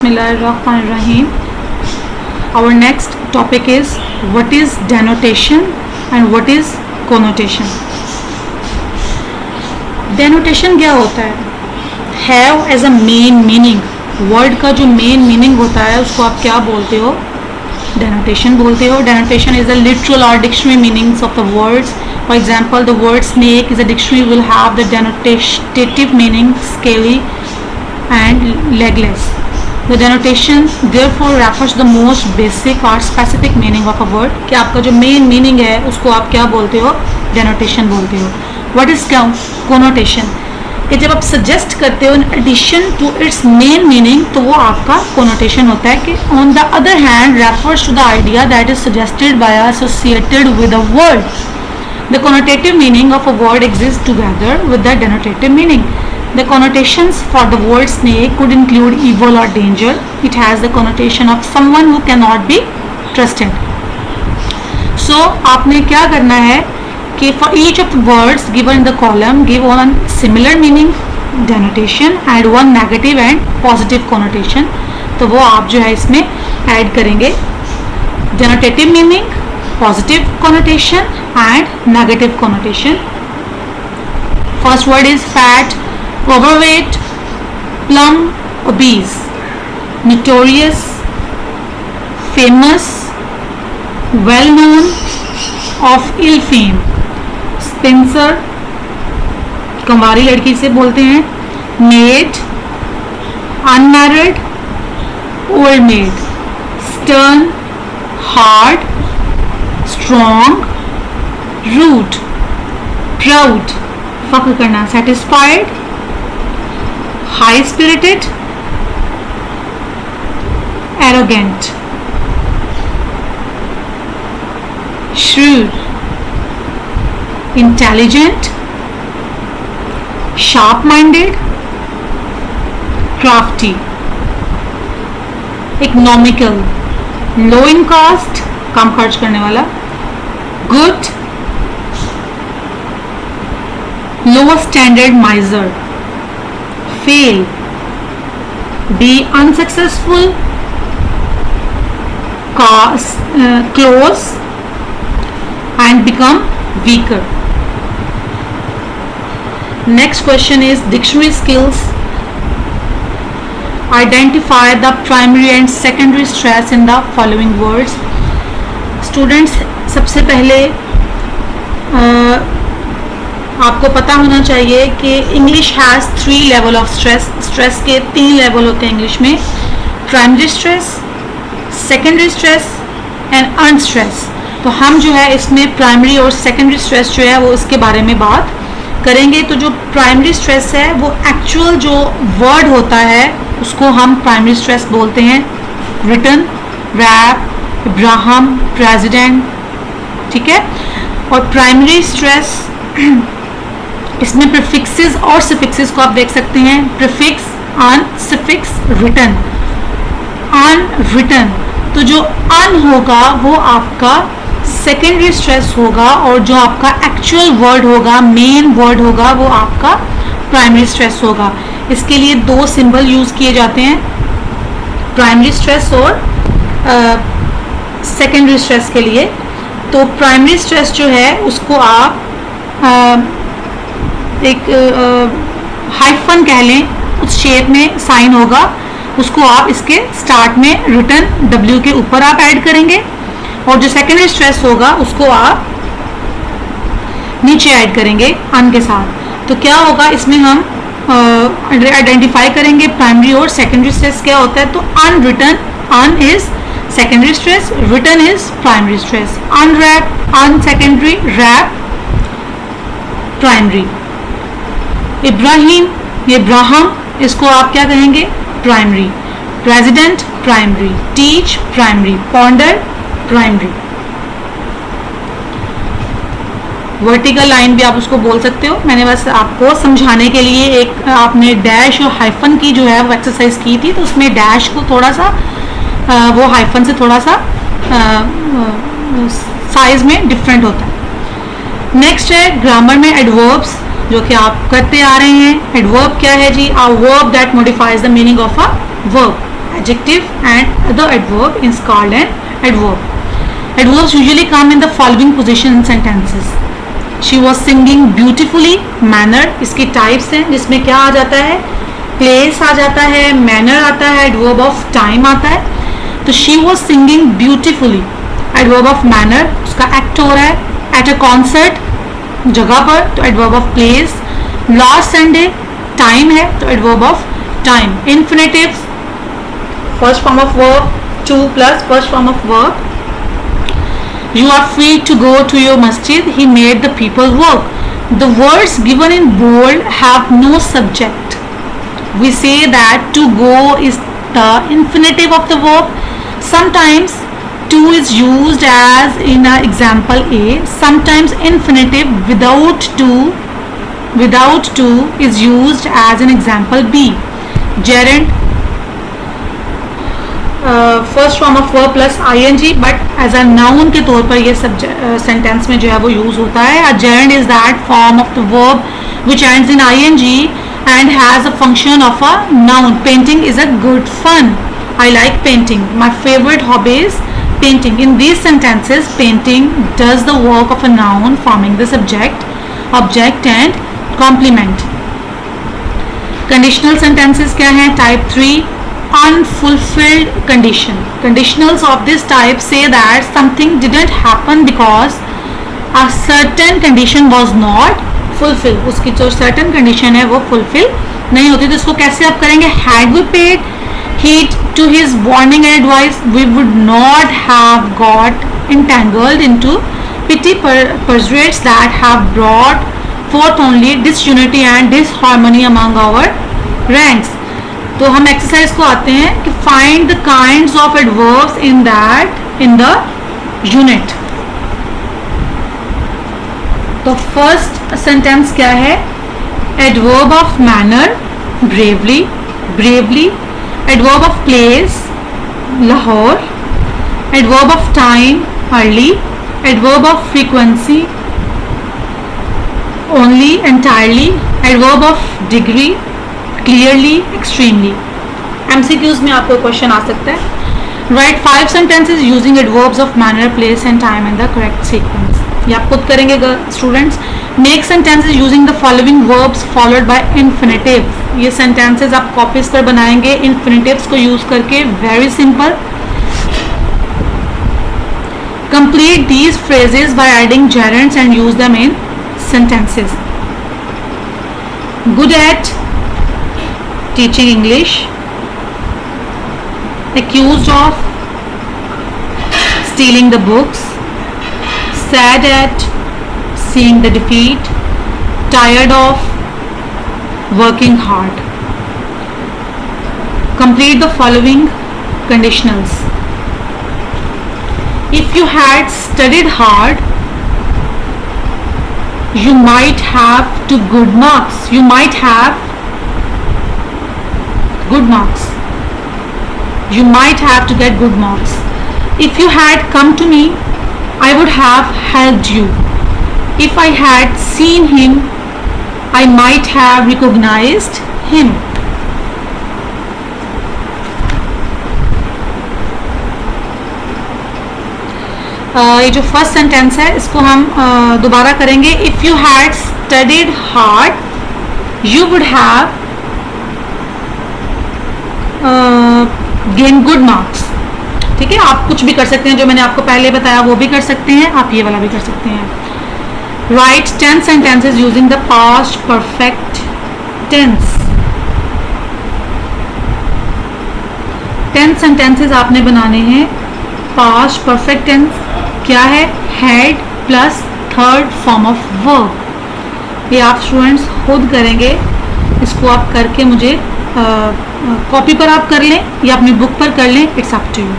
Bismillahirrahmanirrahim. Our next topic is what is denotation and what is connotation. Denotation क्या होता है? Have as a main meaning. Word का जो main meaning होता है उसको आप क्या बोलते हो? Denotation बोलते हो. Denotation is the literal or dictionary meanings of the words. For example, the word snake is a dictionary will have the denotative meaning scaly and legless. The denotation therefore refers to the most basic or specific meaning of a word. कि आपका जो main meaning है उसको आप क्या बोलते हो? Denotation बोलते हो. What is connotation? कि जब आप suggest करते हो in addition to its main meaning तो वो आपका connotation होता है कि on the other hand refers to the idea that is suggested by associated with a word. The connotative meaning of a word exists together with the denotative meaning. The connotations for the word snake could include evil or danger. It has the connotation of someone who cannot be trusted. So आपने क्या करना है कि for each of the words given in the column give one similar meaning denotation and one negative and positive connotation. तो वो आप जो है इसमें ऐड करेंगे denotative meaning, positive connotation and negative connotation. First word is fat, overweight, plump, obese, notorious, famous, well known, of ill fame, Spencer, कुंवारी लड़की से बोलते हैं, maid, unmarried, old maid, stern, hard, strong, rude, proud, फख्र करना, satisfied, high spirited, arrogant, shrewd, intelligent, sharp minded, crafty, economical, low in cost, कम खर्च करने वाला, good, low standard miser, fail, be unsuccessful, close and become weaker. Next question is dictionary skills. Identify the primary and secondary stress in the following words. Students, सबसे पहले आपको पता होना चाहिए कि English has 3 level of stress. Stress के 3 level होते हैं इंग्लिश में, primary stress, secondary stress and unstress. तो हम जो है इसमें प्राइमरी और सेकेंडरी स्ट्रेस जो है वो इसके बारे में बात करेंगे. तो जो प्राइमरी स्ट्रेस है वो एक्चुअल जो वर्ड होता है उसको हम प्राइमरी स्ट्रेस बोलते हैं. रिटन, रैप, इब्राहिम, प्रेसिडेंट, ठीक है. और प्राइमरी स्ट्रेस इसमें प्रीफिक्सेस और सफिक्सेस को आप देख सकते हैं. प्रीफिक्स, अन, सफिक्स, रिटन. अनरिटन, तो जो अन होगा वो आपका सेकेंडरी स्ट्रेस होगा और जो आपका एक्चुअल वर्ड होगा, मेन वर्ड होगा, वो आपका प्राइमरी स्ट्रेस होगा. इसके लिए 2 सिंबल यूज किए जाते हैं, प्राइमरी स्ट्रेस और सेकेंडरी स्ट्रेस के लिए. तो प्राइमरी स्ट्रेस जो है उसको आप एक हाइफन कह लें, उस शेप में साइन होगा, उसको आप इसके स्टार्ट में रिटन W के ऊपर आप ऐड करेंगे और जो सेकेंडरी स्ट्रेस होगा उसको आप नीचे ऐड करेंगे अन के साथ. तो क्या होगा इसमें हम आइडेंटिफाई करेंगे प्राइमरी और सेकेंडरी स्ट्रेस क्या होता है. तो unwritten, un is secondary stress, written is primary stress. Unwrap, unsecondary, wrap, primary. Ibrahim, Ibrahim, इसको आप क्या कहेंगे? Primary. President, primary. Teach, primary. Ponder, primary. Vertical line भी आप उसको बोल सकते हो. मैंने बस आपको समझाने के लिए एक आपने डैश और हाइफन की जो है वो एक्सरसाइज की थी, तो उसमें डैश को थोड़ा सा वो हाइफन से थोड़ा सा साइज में डिफरेंट होता है. नेक्स्ट है ग्रामर में एडवर्ब्स, जो कि आप करते आ रहे हैं. एडवर्ब क्या है जी? A verb that modifies the meaning of a verb. adjective and the adverb in called an adverb. Adverbs usually come in the following position in sentences. She was singing beautifully. Manner इसके types हैं जिसमें क्या आ जाता है, place आ जाता है, manner आता है, adverb of time आता है. तो she was singing beautifully, adverb of manner उसका act हो रहा है. At a concert जगह पर, तो adverb of place. Last Sunday time है, तो adverb of time. Infinitives first form of verb, to plus first form of verb. You are free to go to your masjid. He made the people work. The words given in bold have no subject. We say that to go is the infinitive of the verb. Sometimes to is used as in example A. Sometimes infinitive without to is used as in example B. Gerund first form of verb plus ing, but as a noun के तौर पर ये sentence में जो है वो use होता है. A gerund is that form of the verb which ends in ing and has a function of a noun. Painting is a good fun. I like painting. My favorite hobby is painting. In these sentences, painting does the work of a noun forming the subject, object and complement. Conditional sentences क्या हैं? Type 3, unfulfilled condition. Conditionals of this type say that something didn't happen because a certain condition was not fulfilled. उसकी जो certain condition है वो fulfill नहीं होती. तो इसको कैसे आप करेंगे? Had we paid heed to his warning and advice, we would not have got entangled into petty pursuits that have brought forth only disunity and disharmony among our ranks. तो हम एक्सरसाइज को आते हैं कि find the kinds of adverbs in the unit. तो first sentence क्या है? Adverb of manner bravely, bravely. Adverb of place Lahore. Adverb of time early. Adverb of frequency only, entirely. Adverb of degree clearly, extremely. MCQs में आपको question आ सकता है. Right 5 sentences using adverbs of manner, place and time in the correct sequence. ये आप खुद करेंगे students. Make sentences using the following verbs followed by infinitive. ये sentences आप कॉपीज पर बनाएंगे इन्फिनेटिव्स को यूज करके. Very simple. Complete these phrases by adding gerunds and use them in sentences. Good at teaching English. Accused of stealing the books. Sad at seeing the defeat. Tired of working hard. Complete the following conditionals. If you had studied hard, you might have to good marks. You might have good marks. You might have to get good marks. If you had come to me, I would have helped you. If I had seen him, I might have recognized him. ये जो first sentence है इसको हम दोबारा करेंगे. If you had studied hard you would have gain good marks. ठीक है, आप कुछ भी कर सकते हैं. जो मैंने आपको पहले बताया वो भी कर सकते हैं, आप ये वाला भी कर सकते हैं. Write 10 sentences using the past perfect tense. 10 sentences आपने बनाने हैं पास्ट परफेक्ट टेंस. क्या है? Had plus third form of verb. ये आप स्टूडेंट्स खुद करेंगे. इसको आप करके मुझे कॉपी पर आप कर लें या अपनी बुक पर कर लें. It's up to you.